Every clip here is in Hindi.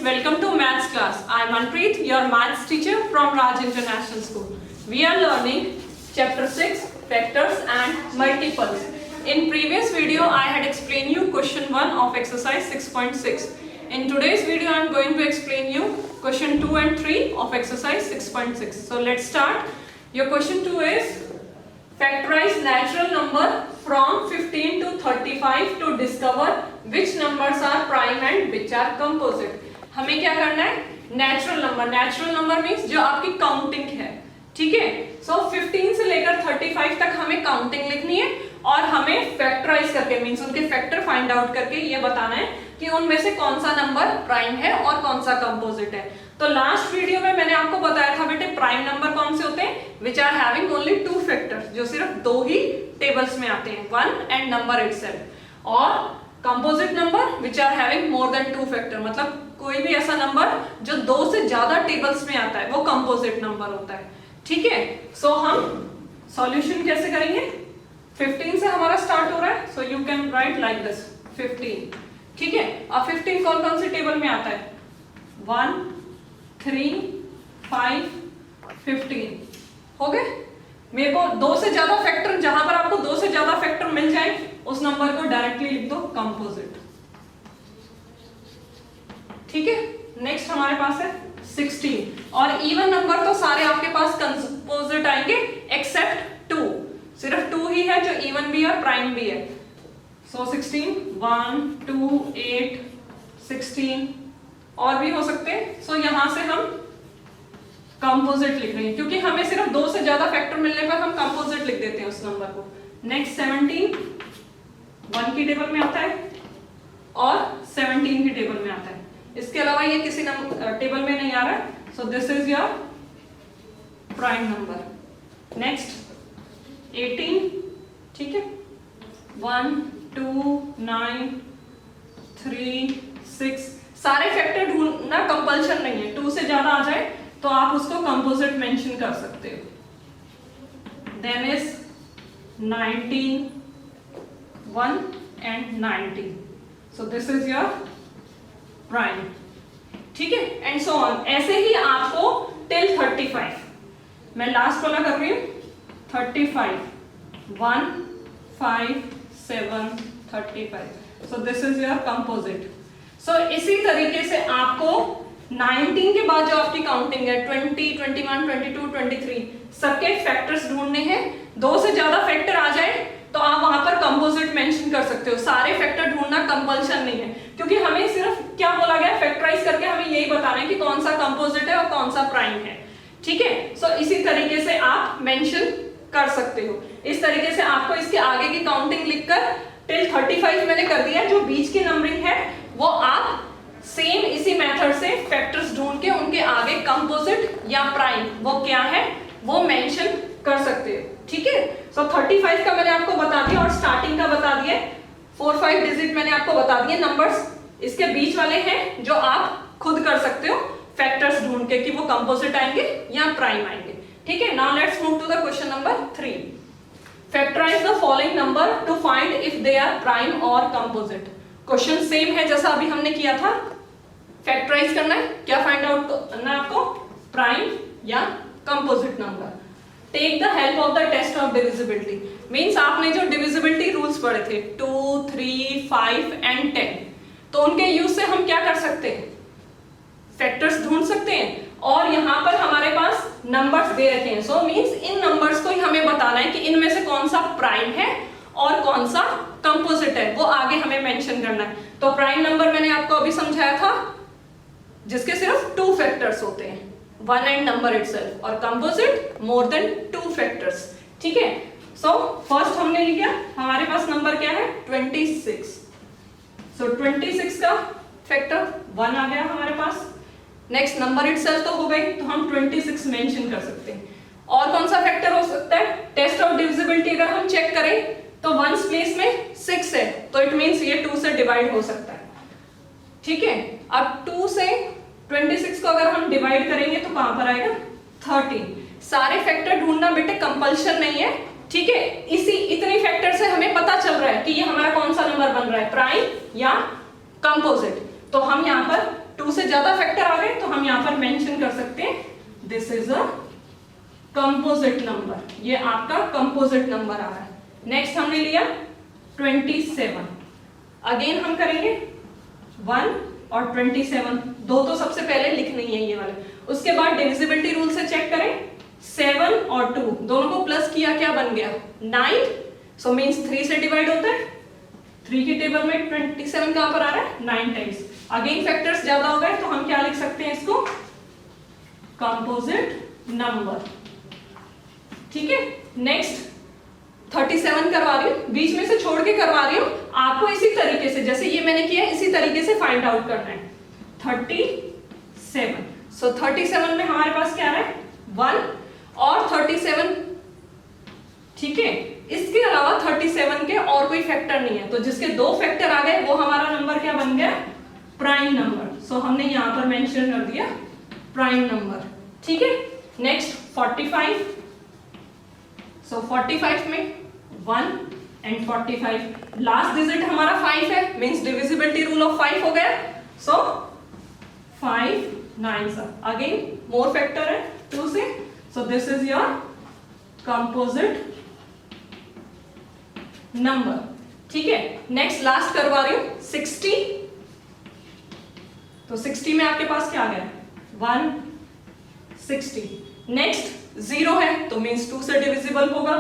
welcome to maths class. I am Manpreet, your maths teacher from Raj International School. We are learning chapter 6, factors and multiples. In previous video, I had explained you question 1 of exercise 6.6. In today's video, I am going to explain you question 2 and 3 of exercise 6.6. So let's start. Your question 2 is factorize natural number from 15 to 35 to discover which numbers are prime and which are composite. हमें क्या करना है? नेचुरल नंबर मीन्स जो आपकी काउंटिंग है, ठीक है? सो 15 से लेकर 35 तक हमें काउंटिंग लिखनी है और हमें फैक्टराइज करके मीन्स उनके फैक्टर फाइंड आउट करके ये बताना है कि उनमें से कौन सा नंबर प्राइम है और कौन सा कंपोजिट है. तो लास्ट वीडियो में मैंने आपको बताया था बेटे प्राइम नंबर कौन से होते हैं, which are having only 2 factors, जो सिर्फ 2 ही टेबल्स में आते हैं, 1 एंड नंबर इटसेल्फ, और composite number which are having more than 2 factor, मतलब कोई भी ऐसा नंबर जो 2 से ज्यादा टेबल्स में आता है वो कंपोजिट नंबर होता है, ठीक है? सो हम सॉल्यूशन कैसे करेंगे? 15 से हमारा स्टार्ट हो रहा है, so you can write like this 15, ठीक है? अब 15 कौन कौन से टेबल में आता है? 1, 3, 5, 15 हो गए. मेरे को 2 से ज्यादा फैक्टर, जहां पर आपको 2 से ज्यादा फैक्टर मिल जाए उस नंबर को डायरेक्टली लिख दो कंपोजिट, ठीक है? नेक्स्ट हमारे पास है 16, और इवन नंबर तो सारे आपके पास कंपोजिट आएंगे एक्सेप्ट 2, सिर्फ 2 ही है जो इवन भी है प्राइम भी है. सो 16, 1, 2, 8, 16 और भी हो सकते हैं. सो यहां से हम कंपोजिट लिख रहे हैं क्योंकि हमें सिर्फ 2 से ज्यादा फैक्टर मिलने पर हम कंपोजिट लिख देते हैं उस नंबर को. नेक्स्ट 17 1 की टेबल में आता है और 17 की टेबल में आता है. इसके अलावा ये किसी टेबल में नहीं आ रहा है. सो this is your prime number. Next 18, ठीक है? 1, 2, 9, 3, 6 सारे फैक्टर ढूंढना कंपल्शन नहीं है. 2 से ज्यादा आ जाए तो आप उसको कंपोजिट मेंशन कर सकते हो. Then is 19, 1 and 19. So this is your prime, ठीक है? And so on. ऐसे ही आपको टिल 35, मैं लास्ट वाला कर रही हूं 35, 1, 5, 7, 35. So this is your composite. So इसी तरीके से आपको 19 के बाद जो आपकी काउंटिंग है 20, 21, 22, 23 सबके फैक्टर्स ढूंढने हैं. 2 से ज्यादा फैक्टर आ जाए तो आप वहां पर कंपोजिट मेंशन कर सकते हो. सारे फैक्टर ढूंढना कंपल्शन नहीं है क्योंकि हमें सिर्फ क्या बोला गया, फैक्टराइज करके हमें यही बताना है कि कौन सा कंपोजिट है और कौन सा प्राइम है, ठीक है? सो इसी तरीके से आप मेंशन कर सकते हो. इस तरीके से आपको इसके आगे की काउंटिंग लिखकर टिल 35 मैंने कर दिया. जो बीच की नंबरिंग है वो आप सेम इसी मेथड से फैक्टर्स ढूंढ के उनके आगे कंपोजिट या प्राइम वो क्या है वो मेंशन कर सकते हो, ठीक है? सो 35 का मैंने आपको बता दिया और स्टार्टिंग का बता दिया. 4-5 डिजिट मैंने आपको बता दिए नंबर्स. इसके बीच वाले हैं जो आप खुद कर सकते हो फैक्टर्स ढूंढ के कि वो कंपोजिट आएंगे या प्राइम आएंगे, ठीक है? Now let's move to the question number 3. Factorise the following number to find if they are prime और कंपोजिट. क्वेश्चन सेम है जैसा अभी हमने किया था. फैक्टराइज करना है, क्या फाइंड आउट करना है आपको? प्राइम या composite number. Take the help of the test of divisibility. Means आपने जो डिविजिबिलिटी रूल्स पढ़े थे 2, 3, 5 एंड 10, तो उनके यूज से हम क्या कर सकते हैं? फैक्टर्स ढूंढ सकते हैं. और यहाँ पर हमारे पास नंबर्स दे रखे हैं. सो मींस इन नंबर्स को ही हमें बताना है कि इनमें से कौन सा प्राइम है और कौन सा कंपोजिट है, वो आगे हमें मेंशन करना है. तो प्राइम नंबर मैंने आपको अभी समझाया था जिसके सिर्फ 2 फैक्टर्स होते हैं, 1 एंड नंबर इटसेल्फ, और कंपोजिट मोर देन 2 फैक्टर्स, ठीक है? सो फर्स्ट हमने लिखा, हमारे पास नंबर क्या है 26. सो 26 का फैक्टर 1 आ गया हमारे पास. नेक्स्ट नंबर इटसेल्फ तो हो गई, तो हम 26 मेंशन कर सकते हैं. और कौन सा फैक्टर हो सकता है? टेस्ट ऑफ डिविजिबिलिटी अगर हम चेक करें तो 1s प्लेस में 6 है, तो इट मींस ये 2 से डिवाइड हो सकता है, ठीक है? अब 2 से 26 को अगर हम डिवाइड करेंगे तो कहां पर आएगा 13. सारे फैक्टर ढूंढना बेटे कंपल्शन नहीं है, ठीक है? इसी इतनी फैक्टर से हमें पता चल रहा है कि ये हमारा कौन सा नंबर बन रहा है, प्राइम या कंपोजिट. तो हम यहाँ पर 2 से ज्यादा फैक्टर आ गए तो हम यहाँ पर मेंशन कर सकते हैं this is a composite number, ये आपका कंपोजिट नंबर आ रहा है। नेक्स्ट हमने लिया 27, अगेन हम करेंगे 1 और 27, दो तो सबसे पहले लिखनी है ये वाले। उसके बाद डिविजिबिलिटी रूल से चेक करें, 7 और 2 दोनों को प्लस किया, क्या बन गया 9, सो मीन्स 3 से डिवाइड होता है, 3 की टेबल में 27 कहां पर आ रहा है 9 टाइम्स। अगेन फैक्टर्स ज्यादा हो गए तो हम क्या लिख सकते हैं इसको, कंपोजिट नंबर, ठीक है। नेक्स्ट 37 करवा रही हूँ, बीच में से छोड़ के करवा रही हूँ, आपको इसी तरीके से जैसे ये मैंने किया इसी तरीके से फाइंड आउट करना है। 37, सो 37 में हमारे पास क्या है 1 और 37, ठीक है। इसके अलावा 37 के और कोई फैक्टर नहीं है, तो जिसके 2 फैक्टर आ गए वो हमारा नंबर क्या बन गया, प्राइम नंबर। सो हमने यहां पर मेंशन कर दिया प्राइम नंबर, ठीक है। नेक्स्ट 45, सो 45 में 1 एंड 45, लास्ट डिजिट हमारा 5 है, मींस डिविजिबिलिटी रूल ऑफ 5 हो गया। सो 5 9 अगेन मोर फैक्टर है 2 से, सो this is your composite number, ठीक है। नेक्स्ट लास्ट करवा रही हूं 60, तो 60 में आपके पास क्या आ गया 160। नेक्स्ट 0 है तो मींस 2 से डिविजिबल होगा,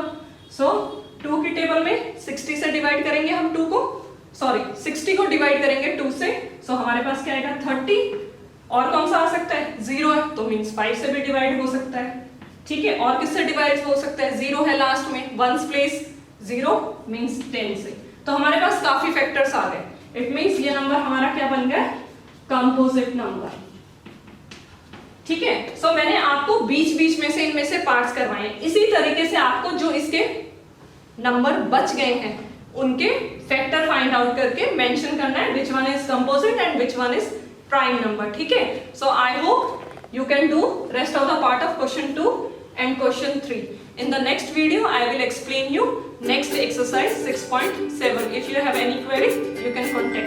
सो 2 की टेबल में 60 से डिवाइड करेंगे हम 2 को, सॉरी 60 को डिवाइड करेंगे 2 से, सो हमारे पास क्या आएगा 30। और कौन सा आ सकता है 0 है तो मींस 5 से भी डिवाइड हो सकता है, ठीक है। और किससे डिवाइड हो सकता है, 0 है लास्ट में, 1s प्लेस 0 मींस 10 से। तो हमारे पास काफी फैक्टर्स आ गए, इट मींस ये नंबर हमारा क्या बन गया कंपोजिट नंबर, ठीक है। सो मैंने आपको बीच बीच में से इनमें से पार्ट्स करवाए हैं, इसी तरीके से आपको जो इसके नंबर बच गए हैं उनके फैक्टर फाइंड आउट करके मेंशन करना है which one is composite and which one is prime number, ठीक है। So I hope you can do rest of the part of question 2 and question 3. In the next video, I will explain you next exercise 6.7. If you have any query, you can contact